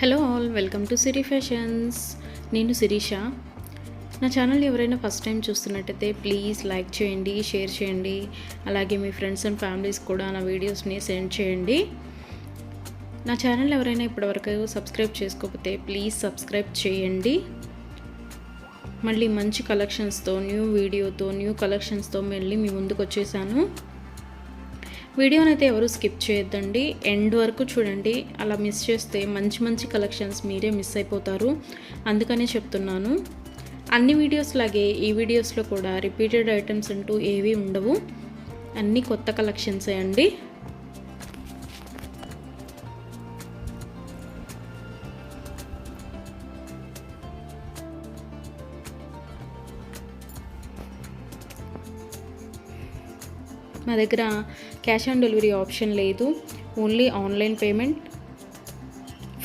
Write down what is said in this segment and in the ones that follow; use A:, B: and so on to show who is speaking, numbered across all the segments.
A: Hello all, welcome to Siri fashions. నేను శిరీష. నా channel ఎవరైనా ఫస్ట్ టైం చూస్తున్నట్టయితే ప్లీజ్ లైక్ చేయండి, షేర్ చేయండి. అలాగే మీ ఫ్రెండ్స్ అండ్ ఫ్యామిలీస్ కూడా నా వీడియోస్ని సెండ్ చేయండి. నా ఛానల్ ఎవరైనా ఇప్పటివరకు సబ్స్క్రైబ్ చేసుకోకపోతే ప్లీజ్ సబ్స్క్రైబ్ చేయండి. మళ్ళీ మంచి కలెక్షన్స్తో, న్యూ వీడియోతో, న్యూ కలెక్షన్స్తో మళ్ళీ మీ ముందుకు వచ్చేసాను. వీడియోని అయితే ఎవరు స్కిప్ చేయొద్దండి, ఎండ్ వరకు చూడండి. అలా మిస్ చేస్తే మంచి మంచి కలెక్షన్స్ మీరే మిస్ అయిపోతారు. అందుకనే చెప్తున్నాను. అన్ని వీడియోస్ లాగే ఈ వీడియోస్లో కూడా రిపీటెడ్ ఐటమ్స్ అంటూ ఏవీ ఉండవు, అన్నీ కొత్త కలెక్షన్సే అండి. మా దగ్గర క్యాష్ ఆన్ డెలివరీ ఆప్షన్ లేదు, only online payment,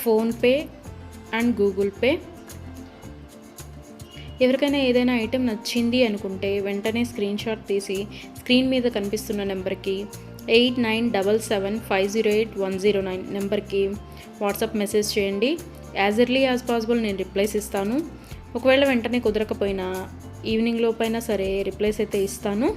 A: PhonePe and Google pay. ఎవరికైనా ఏదైనా ఐటెం నచ్చింది అనుకుంటే వెంటనే స్క్రీన్ షాట్ తీసి స్క్రీన్ మీద కనిపిస్తున్న నెంబర్కి 8977508109 నెంబర్కి వాట్సాప్ మెసేజ్ చేయండి. యాజ్ ఎర్లీ యాజ్ పాసిబుల్ నేను రిప్లైస్ ఇస్తాను. ఒకవేళ వెంటనే కుదరకపోయినా ఈవినింగ్ లోపైనా సరే రిప్లైస్ అయితే ఇస్తాను.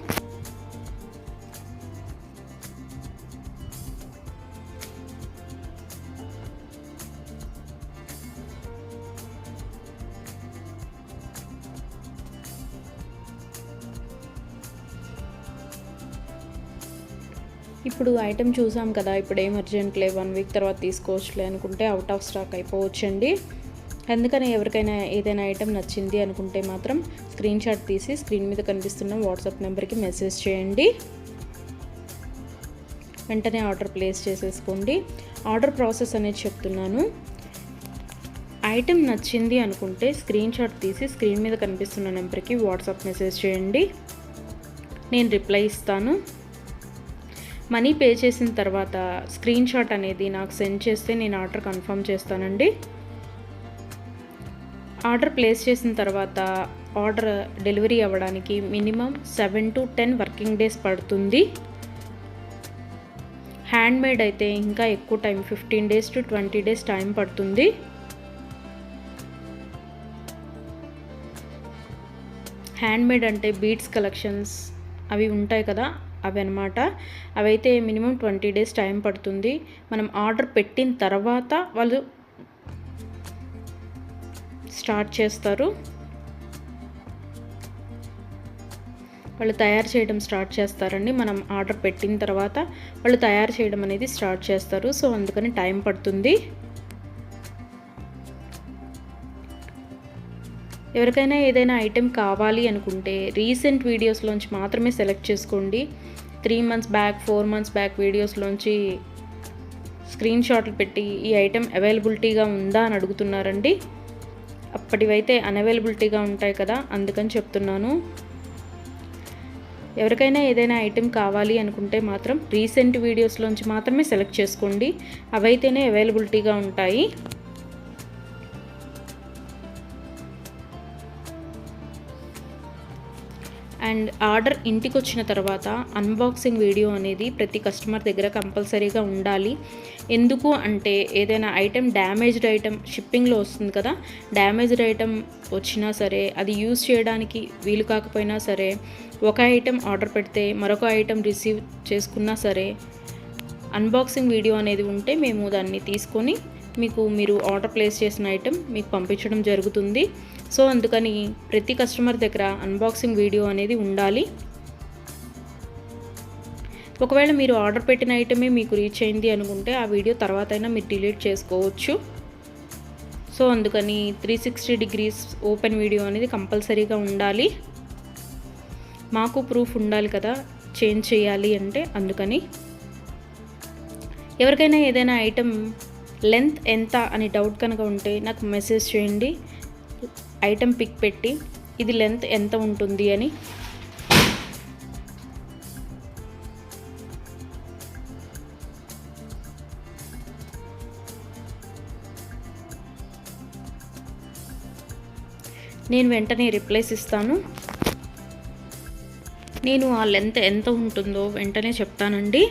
A: ఇప్పుడు ఐటెం చూసాం కదా, ఇప్పుడు ఏం అర్జెంట్లే, 1 వీక్ తర్వాత తీసుకోవచ్చులే అనుకుంటే అవుట్ ఆఫ్ స్టాక్ అయిపోవచ్చండి. అందుకని ఎవరికైనా ఏదైనా ఐటెం నచ్చింది అనుకుంటే మాత్రం స్క్రీన్ షాట్ తీసి స్క్రీన్ మీద కనిపిస్తున్న వాట్సాప్ నెంబర్కి మెసేజ్ చేయండి. వెంటనే ఆర్డర్ ప్లేస్ చేసేసుకోండి. ఆర్డర్ ప్రాసెస్ అనేది చెప్తున్నాను. ఐటెం నచ్చింది అనుకుంటే స్క్రీన్ షాట్ తీసి స్క్రీన్ మీద కనిపిస్తున్న నెంబర్కి వాట్సాప్ మెసేజ్ చేయండి, నేను రిప్లై ఇస్తాను. మనీ పే చేసిన తర్వాత స్క్రీన్ షాట్ అనేది నాకు సెండ్ చేస్తే నేను ఆర్డర్ కన్ఫర్మ్ చేస్తానండి. ఆర్డర్ ప్లేస్ చేసిన తర్వాత ఆర్డర్ డెలివరీ అవ్వడానికి మినిమం 7 to 10 వర్కింగ్ డేస్ పడుతుంది. హ్యాండ్మేడ్ అయితే ఇంకా ఎక్కువ time, 15 days to 20 days time పడుతుంది. హ్యాండ్మేడ్ అంటే బీడ్స్ కలెక్షన్స్ అవి ఉంటాయి కదా, అవి అనమాట. అవైతే మినిమం 20 days టైం పడుతుంది. మనం ఆర్డర్ పెట్టిన తర్వాత వాళ్ళు స్టార్ట్ చేస్తారు, వాళ్ళు తయారు చేయడం స్టార్ట్ చేస్తారండి. మనం ఆర్డర్ పెట్టిన తర్వాత వాళ్ళు తయారు చేయడం అనేది స్టార్ట్ చేస్తారు. సో అందుకని టైం పడుతుంది. ఎవరికైనా ఏదైనా ఐటెం కావాలి అనుకుంటే రీసెంట్ వీడియోస్లోంచి మాత్రమే సెలెక్ట్ చేసుకోండి. 3 months బ్యాక్, 4 months బ్యాక్ వీడియోస్లోంచి స్క్రీన్ షాట్లు పెట్టి ఈ ఐటెం అవైలబిలిటీగా ఉందా అని అడుగుతున్నారండి. అప్పటివైతే అన్అవైలబిలిటీగా ఉంటాయి కదా, అందుకని చెప్తున్నాను. ఎవరికైనా ఏదైనా ఐటెం కావాలి అనుకుంటే మాత్రం రీసెంట్ వీడియోస్లోంచి మాత్రమే సెలెక్ట్ చేసుకోండి, అవైతేనే అవైలబిలిటీగా ఉంటాయి. అండ్ ఆర్డర్ ఇంటికి వచ్చిన తర్వాత అన్బాక్సింగ్ వీడియో అనేది ప్రతి కస్టమర్ దగ్గర కంపల్సరీగా ఉండాలి. ఎందుకు అంటే ఏదైనా ఐటెం డ్యామేజ్డ్ ఐటెం షిప్పింగ్లో వస్తుంది కదా, డ్యామేజ్డ్ ఐటెం వచ్చినా సరే, అది యూజ్ చేయడానికి వీలు కాకపోయినా సరే, ఒక ఐటెం ఆర్డర్ పెడితే మరొక ఐటెం రిసీవ్ చేసుకున్నా సరే, అన్బాక్సింగ్ వీడియో అనేది ఉంటే మేము దాన్ని తీసుకొని మీరు ఆర్డర్ ప్లేస్ చేసిన ఐటెం మీకు పంపించడం జరుగుతుంది. సో అందుకని ప్రతి కస్టమర్ దగ్గర అన్బాక్సింగ్ వీడియో అనేది ఉండాలి. ఒకవేళ మీరు ఆర్డర్ పెట్టిన ఐటమే మీకు రీచ్ అయింది అనుకుంటే ఆ వీడియో తర్వాత అయినా మీరు డిలీట్ చేసుకోవచ్చు. సో అందుకని 360 degrees ఓపెన్ వీడియో అనేది కంపల్సరీగా ఉండాలి. మాకు ప్రూఫ్ ఉండాలి కదా చేంజ్ చేయాలి అంటే, అందుకని. ఎవరికైనా ఏదైనా ఐటెం లెంత్ ఎంత అని డౌట్ కనుక ఉంటే నాకు మెసేజ్ చేయండి, ఐటెం పిక్ పెట్టి ఇది లెంత్ ఎంత ఉంటుంది అని. నేను వెంటనే రిప్లైస్ ఇస్తాను. నేను ఆ లెంత్ ఎంత ఉంటుందో వెంటనే చెప్తానండి.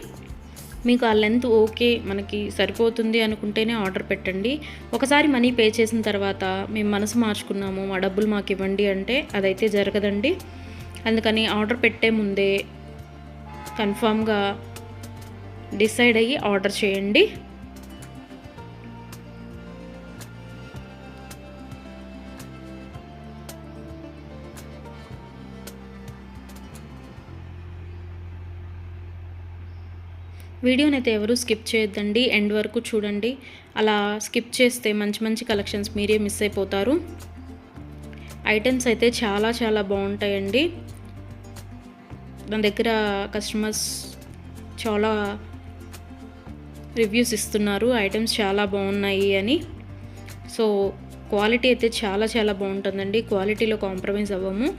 A: మీకు ఆ లెంత్ ఓకే, మనకి సరిపోతుంది అనుకుంటేనే ఆర్డర్ పెట్టండి. ఒకసారి మనీ పే చేసిన తర్వాత మేము మనసు మార్చుకున్నాము, మా డబ్బులు మాకు ఇవ్వండి అంటే అదైతే జరగదండి. అందుకని ఆర్డర్ పెట్టే ముందే కన్ఫామ్గా డిసైడ్ అయ్యి ఆర్డర్ చేయండి. వీడియోని అయితే ఎవరు స్కిప్ చేయొద్దండి, ఎండ్ వరకు చూడండి. అలా స్కిప్ చేస్తే మంచి మంచి కలెక్షన్స్ మీరే మిస్ అయిపోతారు. ఐటమ్స్ అయితే చాలా చాలా బాగుంటాయండి. నా దగ్గర కస్టమర్స్ చాలా రివ్యూస్ ఇస్తున్నారు, ఐటమ్స్ చాలా బాగున్నాయి అని. సో క్వాలిటీ అయితే చాలా చాలా బాగుంటుందండి, క్వాలిటీలో కాంప్రమైజ్ అవ్వము.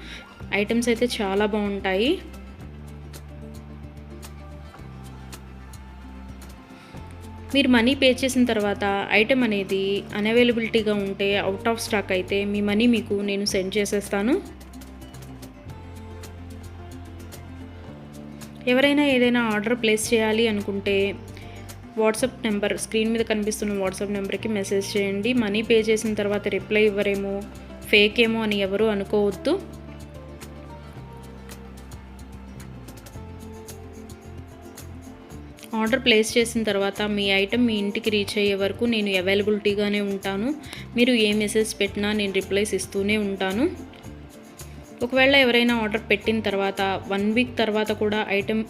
A: ఐటమ్స్ అయితే చాలా బాగుంటాయి. మీరు మనీ పే చేసిన తర్వాత ఐటెం అనేది అన్అవైలబిలిటీగా ఉంటే, అవుట్ ఆఫ్ స్టాక్ అయితే మీ మనీ మీకు నేను సెండ్ చేసేస్తాను. ఎవరైనా ఏదైనా ఆర్డర్ ప్లేస్ చేయాలి అనుకుంటే వాట్సాప్ నెంబర్, స్క్రీన్ మీద కనిపిస్తున్న వాట్సాప్ నెంబర్కి మెసేజ్ చేయండి. మనీ పే చేసిన తర్వాత రిప్లై ఇవ్వరేమో, ఫేక్ ఏమో అని ఎవరు అనుకోవద్దు. ఆర్డర్ ప్లేస్ చేసిన తర్వాత మీ ఐటెం మీ ఇంటికి రీచ్ అయ్యే వరకు నేను అవైలబిలిటీగానే ఉంటాను. మీరు ఏ మెసేజ్ పెట్టినా నేను రిప్లైస్ ఇస్తూనే ఉంటాను. ఒకవేళ ఎవరైనా ఆర్డర్ పెట్టిన తర్వాత 1 వీక్ తర్వాత కూడా ఐటెం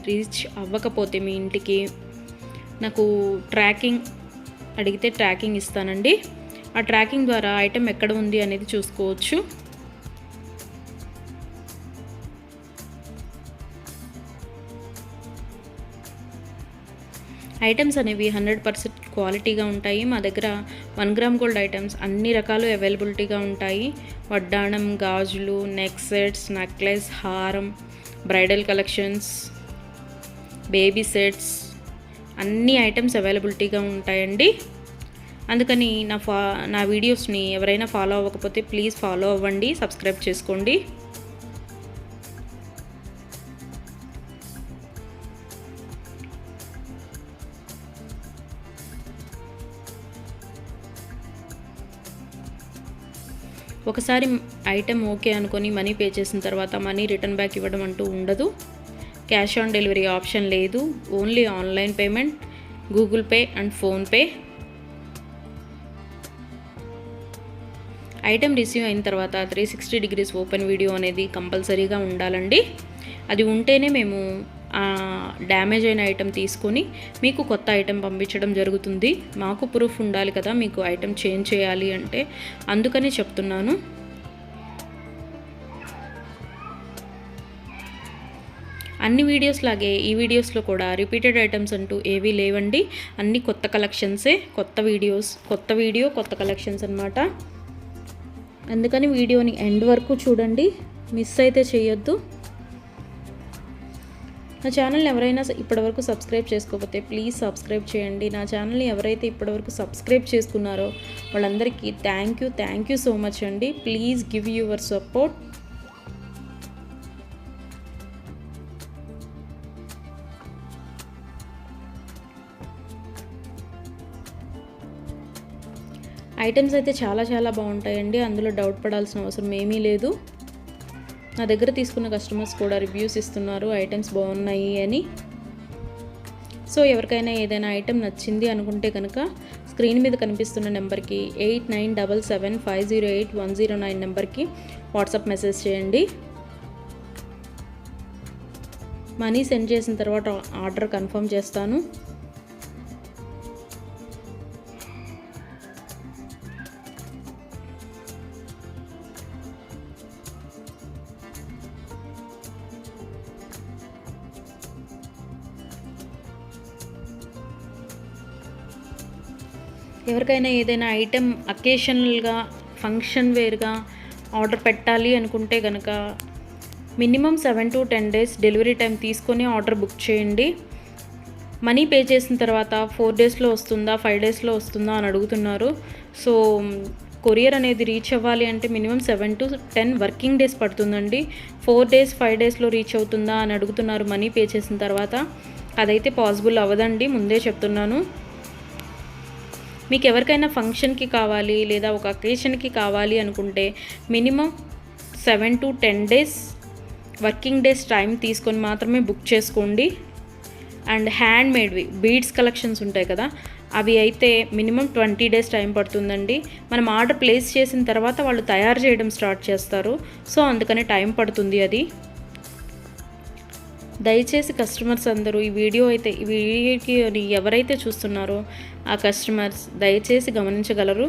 A: రీచ్ అవ్వకపోతే మీ ఇంటికి నాకు ట్రాకింగ్ అడిగితే ట్రాకింగ్ ఇస్తానండి. ఆ ట్రాకింగ్ ద్వారా ఐటెం ఎక్కడ ఉంది అనేది చూసుకోవచ్చు. ఐటమ్స్ అనేవి 100% క్వాలిటీగా ఉంటాయి. మా దగ్గర 1 గ్రామ్ గోల్డ్ ఐటమ్స్ అన్ని రకాలు అవైలబిలిటీగా ఉంటాయి. వడ్డాణం, గాజులు, నెక్ సెట్స్, నెక్లెస్, హారం, బ్రైడల్ కలెక్షన్స్, బేబీ సెట్స్, అన్ని ఐటమ్స్ అవైలబిలిటీగా ఉంటాయండి. అందుకని నా వీడియోస్ని ఎవరైనా ఫాలో అవ్వకపోతే ప్లీజ్ ఫాలో అవ్వండి, సబ్స్క్రైబ్ చేసుకోండి. ఒకసారి ఐటెం ఓకే అనుకొని మనీ పే చేసిన తర్వాత మనీ రిటర్న్ బ్యాక్ ఇవ్వడం అంటూ ఉండదు. క్యాష్ ఆన్ డెలివరీ ఆప్షన్ లేదు. Only online payment, Google Pay and PhonePe. Item receive అయిన తర్వాత 360 డిగ్రీస్ ఓపెన్ వీడియో అనేది కంపల్సరీగా ఉండాలండి. అది ఉంటేనే మేము డ్యామేజ్ అయిన ఐటెం తీసుకొని మీకు కొత్త ఐటెం పంపించడం జరుగుతుంది. మాకు ప్రూఫ్ ఉండాలి కదా మీకు ఐటెం చేంజ్ చేయాలి అంటే, అందుకని చెప్తున్నాను. అన్ని వీడియోస్ లాగే ఈ వీడియోస్లో కూడా రిపీటెడ్ ఐటమ్స్ అంటూ ఏవీ లేవండి. అన్ని కొత్త కలెక్షన్సే, కొత్త వీడియో కొత్త కలెక్షన్స్ అన్నమాట. అందుకని వీడియోని ఎండ్ వరకు చూడండి, మిస్ అయితే చేయొద్దు. నా ఛానల్ని ఎవరైనా ఇప్పటివరకు సబ్స్క్రైబ్ చేసుకోకపోతే ప్లీజ్ సబ్స్క్రైబ్ చేయండి. నా ఛానల్ని ఎవరైతే ఇప్పటివరకు సబ్స్క్రైబ్ చేసుకున్నారో వాళ్ళందరికీ థ్యాంక్ యూ సో మచ్ అండి. Please give your support. Items అయితే చాలా చాలా బాగుంటాయండి, అందులో డౌట్ పడాల్సిన అవసరం ఏమీ లేదు. నా దగ్గర తీసుకున్న కస్టమర్స్ కూడా రివ్యూస్ ఇస్తున్నారు ఐటమ్స్ బాగున్నాయి అని. సో ఎవరికైనా ఏదైనా ఐటెం నచ్చింది అనుకుంటే కనుక స్క్రీన్ మీద కనిపిస్తున్న నెంబర్కి 8977508109 నెంబర్కి వాట్సాప్ మెసేజ్ చేయండి. మనీ సెండ్ చేసిన తర్వాత ఆర్డర్ కన్ఫర్మ్ చేస్తాను. ఎవరికైనా ఏదైనా ఐటెం అకేషనల్గా, ఫంక్షన్ వేర్గా ఆర్డర్ పెట్టాలి అనుకుంటే కనుక minimum 7 to 10 days delivery time తీసుకొని ఆర్డర్ బుక్ చేయండి. మనీ పే చేసిన తర్వాత 4 daysలో వస్తుందా, 5 daysలో వస్తుందా అని అడుగుతున్నారు. సో కొరియర్ అనేది రీచ్ అవ్వాలి అంటే మినిమం 7 to 10 వర్కింగ్ డేస్ పడుతుందండి. 4 days 5 daysలో రీచ్ అవుతుందా అని అడుగుతున్నారు మనీ పే చేసిన తర్వాత. అదైతే పాసిబుల్ అవ్వదండి, ముందే చెప్తున్నాను. మీకు ఎవరికైనా ఫంక్షన్కి కావాలి లేదా ఒక అకేషన్కి కావాలి అనుకుంటే minimum 7 to 10 days working days time తీసుకొని మాత్రమే బుక్ చేసుకోండి. అండ్ హ్యాండ్ మేడ్వి బీడ్స్ కలెక్షన్స్ ఉంటాయి కదా, అవి అయితే మినిమం 20 డేస్ టైం పడుతుందండి. మనం ఆర్డర్ ప్లేస్ చేసిన తర్వాత వాళ్ళు తయారు చేయడం స్టార్ట్ చేస్తారు, సో అందుకని టైం పడుతుంది అది. దయచేసి కస్టమర్స్ అందరూ ఈ వీడియోకి ఎవరైతే చూస్తున్నారో ఆ కస్టమర్స్ దయచేసి గమనించగలరు.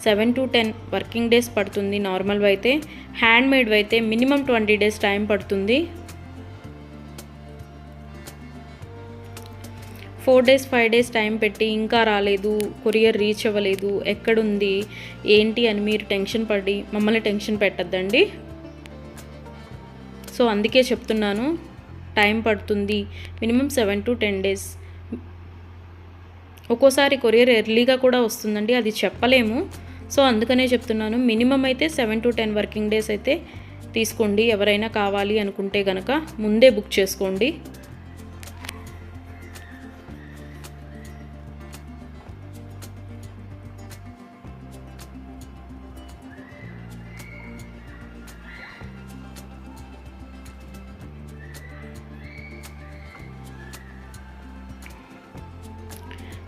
A: 7 to 10 వర్కింగ్ డేస్ పడుతుంది నార్మల్వి అయితే. హ్యాండ్ మేడ్వి అయితే మినిమం 20 డేస్ టైం పడుతుంది. 4 డేస్ 5 డేస్ టైం పెట్టి ఇంకా రాలేదు, కొరియర్ రీచ్ అవ్వలేదు, ఎక్కడుంది ఏంటి అని మీరు టెన్షన్ పడి మమ్మల్ని టెన్షన్ పెట్టద్దండి. సో అందుకే చెప్తున్నాను, టైం పడుతుంది మినిమం 7 to 10 డేస్. ఒక్కోసారి కొరియర్ ఎర్లీగా కూడా వస్తుందండి, అది చెప్పలేము. సో అందుకనే చెప్తున్నాను, మినిమం అయితే 7 to 10 వర్కింగ్ డేస్ అయితే తీసుకోండి. ఎవరైనా కావాలి అనుకుంటే కనుక ముందే బుక్ చేసుకోండి.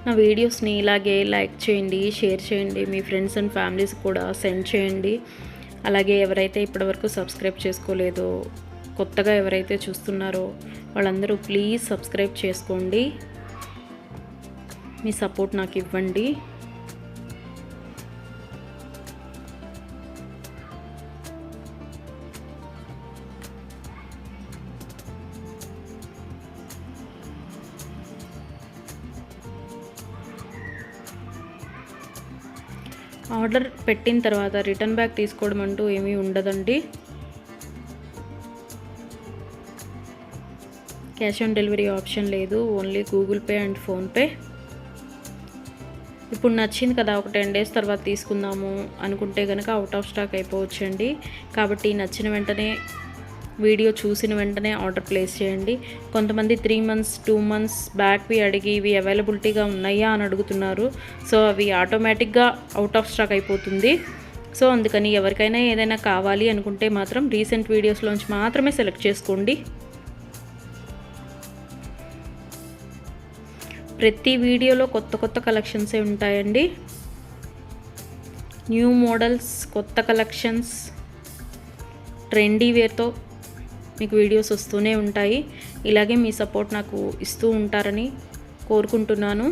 A: నా వీడియోస్ని ఇలాగే లైక్ చేయండి, షేర్ చేయండి, మీ ఫ్రెండ్స్ అండ్ ఫ్యామిలీస్ కూడా సెండ్ చేయండి. అలాగే ఎవరైతే ఇప్పటివరకు సబ్స్క్రైబ్ చేసుకోలేదో, కొత్తగా ఎవరైతే చూస్తున్నారో వాళ్ళందరూ ప్లీజ్ సబ్స్క్రైబ్ చేసుకోండి. మీ సపోర్ట్ నాకు ఇవ్వండి. ఆర్డర్ పెట్టిన తర్వాత రిటర్న్ బ్యాక్ తీసుకోవడం అంటూ ఏమీ ఉండదండి. క్యాష్ ఆన్ డెలివరీ ఆప్షన్ లేదు, only Google Pay and PhonePe. ఇప్పుడు నచ్చింది కదా, ఒక 10 డేస్ తర్వాత తీసుకుందాము అనుకుంటే కనుక అవుట్ ఆఫ్ స్టాక్ అయిపోవచ్చండి. కాబట్టి నచ్చిన వెంటనే, వీడియో చూసిన వెంటనే ఆర్డర్ ప్లేస్ చేయండి. కొంతమంది 3 months 2 months బ్యాక్వి అడిగి ఇవి అవైలబిలిటీగా ఉన్నాయా అని అడుగుతున్నారు. సో అవి ఆటోమేటిక్గా అవుట్ ఆఫ్ స్టాక్ అయిపోతుంది. సో అందుకని ఎవరికైనా ఏదైనా కావాలి అనుకుంటే మాత్రం రీసెంట్ వీడియోస్లోంచి మాత్రమే సెలెక్ట్ చేసుకోండి. ప్రతి వీడియోలో కొత్త కొత్త కలెక్షన్సే ఉంటాయండి. న్యూ మోడల్స్, కొత్త కలెక్షన్స్, ట్రెండీ వేర్తో మీకు వీడియోస్ వస్తూనే ఉంటాయి. ఇలాగే మీ సపోర్ట్ నాకు ఇస్తూ ఉంటారని కోరుకుంటున్నాను.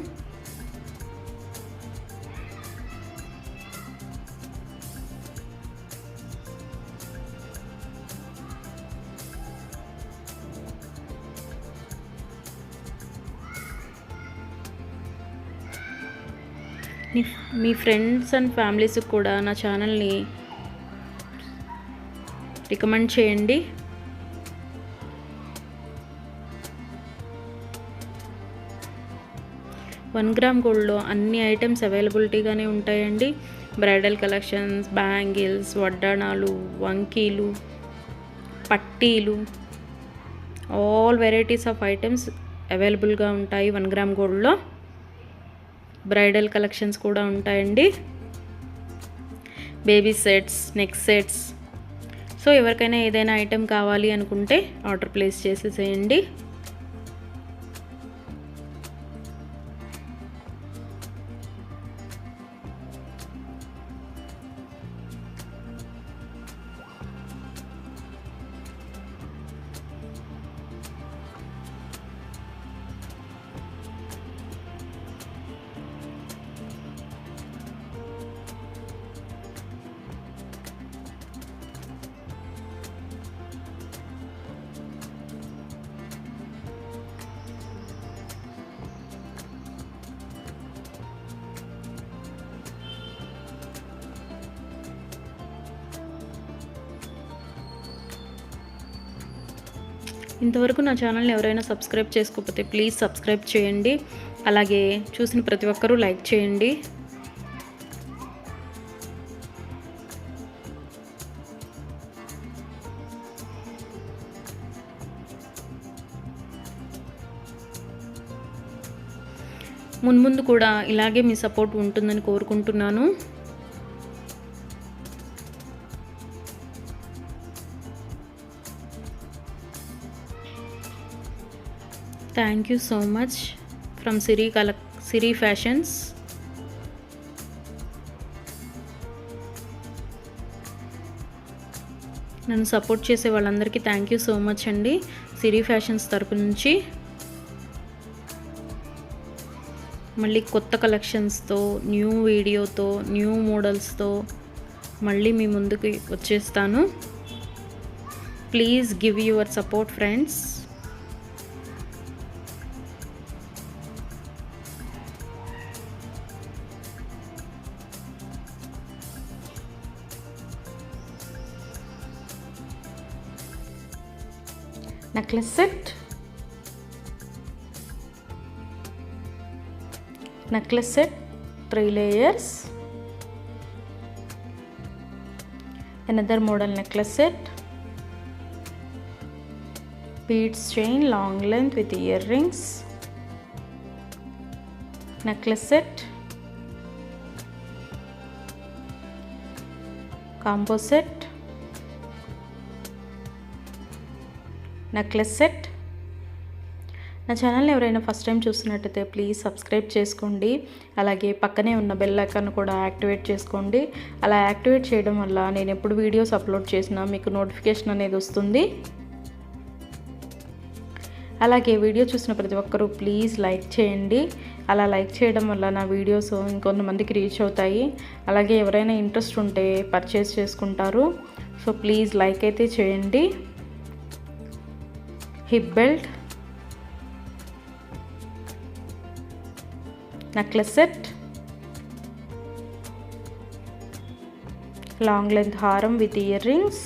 A: మీ ఫ్రెండ్స్ అండ్ ఫ్యామిలీస్ కూడా నా ఛానల్ని రికమెండ్ చేయండి. వన్ గ్రామ్ గోల్డ్లో అన్ని ఐటమ్స్ అవైలబిలిటీగానే ఉంటాయండి. బ్రైడల్ కలెక్షన్స్, బ్యాంగిల్స్, వడ్డాణాలు, వంకీలు, పట్టీలు, ఆల్ వెరైటీస్ ఆఫ్ ఐటమ్స్ అవైలబుల్గా ఉంటాయి 1 గ్రామ్ గోల్డ్లో. బ్రైడల్ కలెక్షన్స్ కూడా ఉంటాయండి. Baby sets, neck sets. So ఎవరికైనా ఏదైనా ఐటెం కావాలి అనుకుంటే ఆర్డర్ ప్లేస్ చేసేసేయండి. ఇంతవరకు నా ఛానల్ని ఎవరైనా సబ్స్క్రైబ్ చేసుకోకపోతే ప్లీజ్ సబ్స్క్రైబ్ చేయండి. అలాగే చూసిన ప్రతి ఒక్కరూ లైక్ చేయండి. మున్ముందు కూడా ఇలాగే మీ సపోర్ట్ ఉంటుందని కోరుకుంటున్నాను. Thank you so much from Siri fashions. నన్ను సపోర్ట్ చేసే వాళ్ళందరికీ థ్యాంక్ యూ సో మచ్ అండి, సిరి ఫ్యాషన్స్ తరపు నుంచి. మళ్ళీ కొత్త కలెక్షన్స్తో, న్యూ వీడియోతో, న్యూ మోడల్స్తో మళ్ళీ మీ ముందుకు వచ్చేస్తాను. Please give your support friends. necklace set, necklace set 3 layers, another model necklace set, beads chain long length with earrings, necklace set, combo set, necklace set. నా ఛానల్ని ఎవరైనా ఫస్ట్ టైం చూస్తున్నట్టయితే ప్లీజ్ సబ్స్క్రైబ్ చేసుకోండి. అలాగే పక్కనే ఉన్న బెల్ ఐకాన్ కూడా activate చేసుకోండి. అలా యాక్టివేట్ చేయడం వల్ల నేను ఎప్పుడు వీడియోస్ అప్లోడ్ చేసినా మీకు నోటిఫికేషన్ అనేది వస్తుంది. అలాగే వీడియో చూసిన ప్రతి ఒక్కరూ ప్లీజ్ లైక్ చేయండి. అలా లైక్ చేయడం వల్ల నా వీడియోస్ ఇంకొంతమందికి రీచ్ అవుతాయి. అలాగే ఎవరైనా ఇంట్రెస్ట్ ఉంటే పర్చేస్ చేసుకుంటారు. సో ప్లీజ్ లైక్ అయితే చేయండి. Hip belt, necklace set, long length హారం with earrings,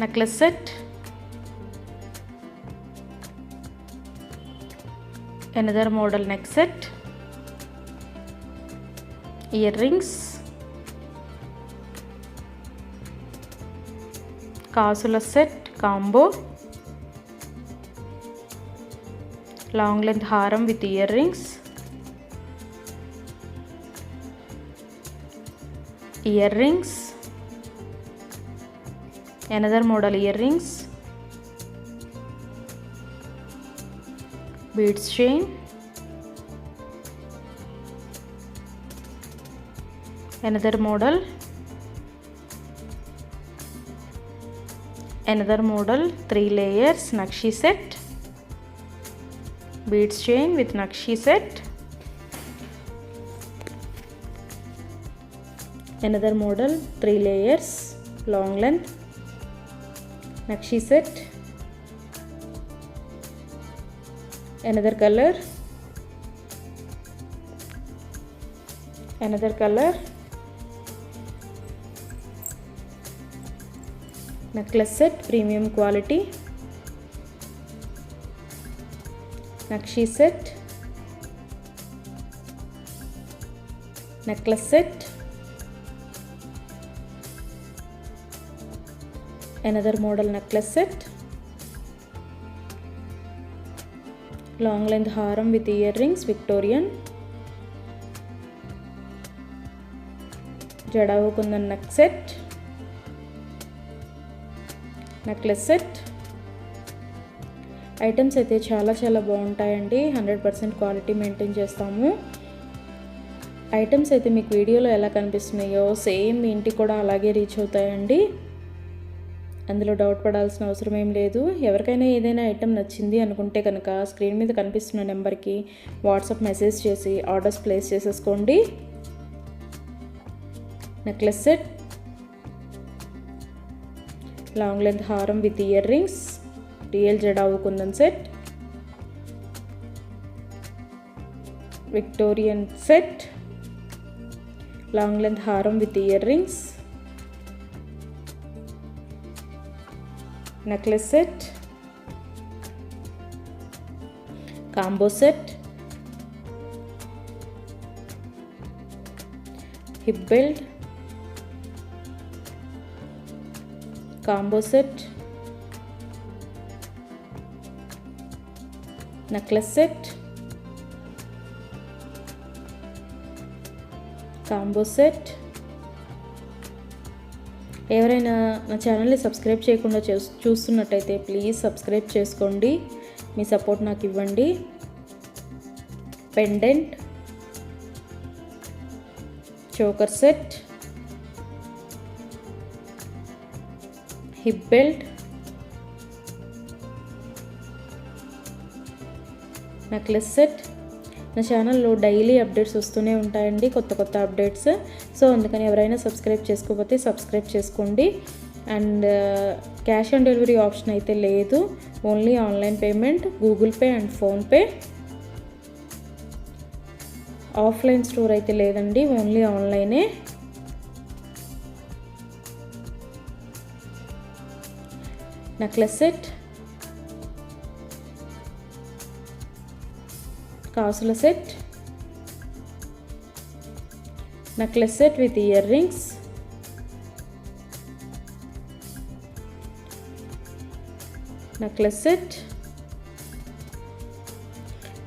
A: necklace set, another model neck set, earrings, కాసుల సెట్ కాంబో, లాంగ్ లెంత్ హారం with earrings, earrings, another model earrings, beads chain, another model, another model 3 layers nakshi set, beads chain with nakshi set, another model 3 layers long length nakshi set, another color, necklace set premium quality, nakshi set, necklace set, another model necklace set, long length haram with earrings Victorian, jadavu kundan neck set, necklace set. Items అయితే చాలా బాగుంటాయండి. 100% quality maintain చేస్తాము. Items అయితే మీకు వీడియోలో ఎలా కనిపిస్తున్నాయో same మీ ఇంటికి కూడా అలాగే రీచ్ అవుతాయండి. అందులో డౌట్ పడాల్సిన అవసరం ఏం లేదు. ఎవరికైనా ఏదైనా ఐటమ్ నచ్చింది అనుకుంటే కనుక స్క్రీన్ మీద కనిపిస్తున్న నెంబర్కి వాట్సాప్ మెసేజ్ చేసి ఆర్డర్స్ ప్లేస్ చేసేసుకోండి. నెక్లెస్ సెట్, లాంగ్ లెంత్ హారం విత్ ఇయర్ రింగ్స్, రియల్ జడావు kundan set, Victorian set, long length హారం with earrings, necklace set, combo set, hip belt, combo set, necklace set, combo set. ఎవరైనా నా ఛానల్ని subscribe చేయకుండా చూస్తున్నట్టయితే please subscribe చేసుకోండి, మీ support నాకు ఇవ్వండి. Pendant, choker set, hip belt, necklace set. నా ఛానల్లో డైలీ అప్డేట్స్ వస్తూనే ఉంటాయండి, కొత్త కొత్త అప్డేట్స్. సో అందుకని ఎవరైనా సబ్స్క్రైబ్ చేసుకోకపోతే సబ్స్క్రైబ్ చేసుకోండి. And cash on delivery option అయితే లేదు, only online payment, Google Pay and PhonePe. Offline store అయితే లేదండి, ఓన్లీ ఆన్లైనే. నెక్లెస్ సెట్, కాసుల set, necklace set with earrings, necklace set,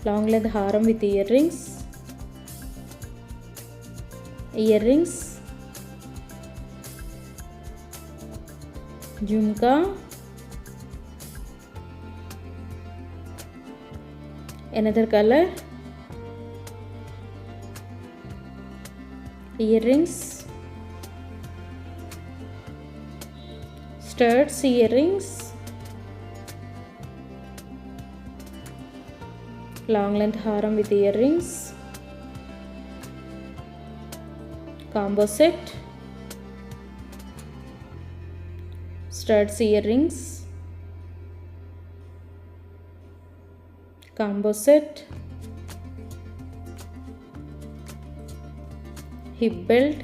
A: long length హారం with earrings, jhumka, another color, earrings, studs earrings, long length haram with earrings, combo set, studs earrings, combo set, hip belt,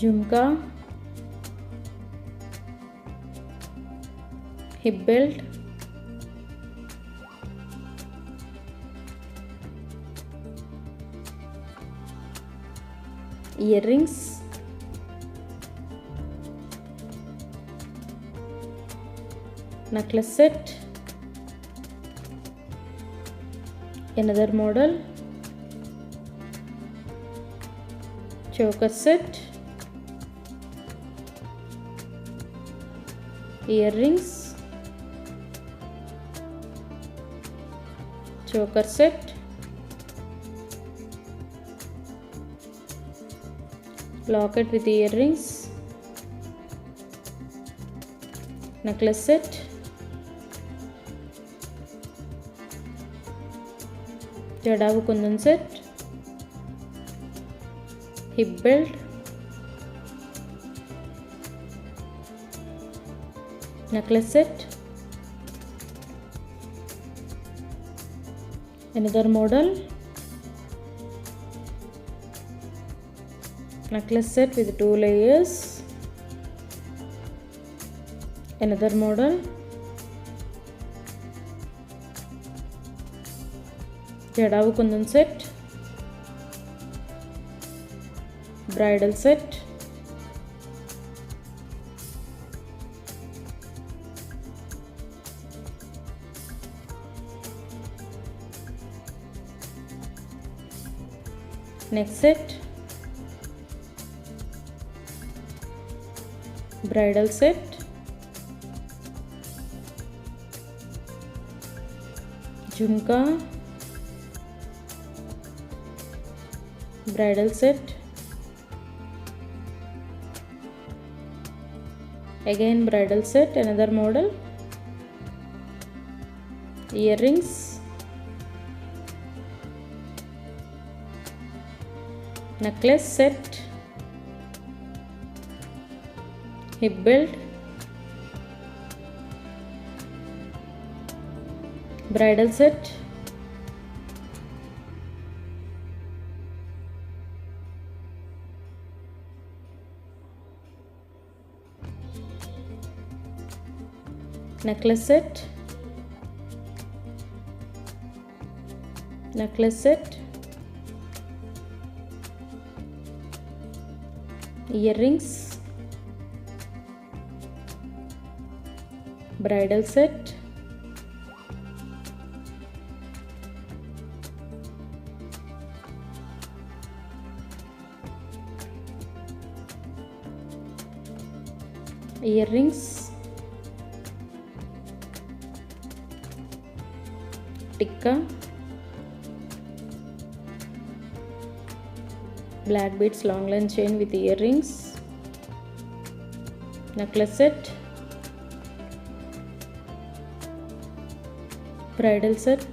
A: jhumka, hip belt, earrings, necklace set, another model, choker set, earrings, choker set, locket with earrings, necklace set, jadau kundan set, hip belt, necklace set, another model, necklace set with 2 layers, another model, jadau kundan set, bridal set, neck set, bridal set, jhumka, bridal set, again bridal set, another model, earrings, necklace set, hip belt, bridal set, necklace set, necklace set, earrings, bridal set, earrings, tikka, black beads long line chain with earrings, necklace set, bridal set,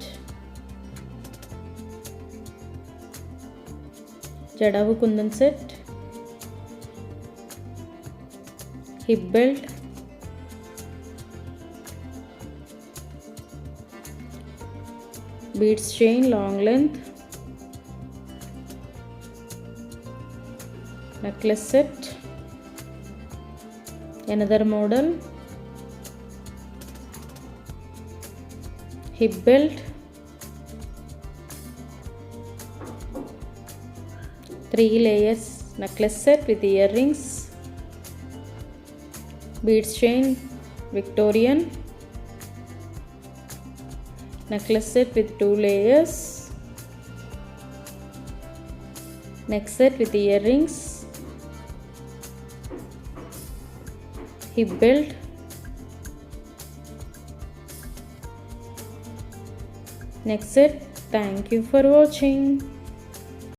A: jadavu kundan set, hip belt, beads chain long length, necklace set, another model, hip belt, 3 layers necklace set with earrings, beads chain Victorian, necklace set with 2 layers, neck set with earrings, hip belt, neck set. Thank you for watching.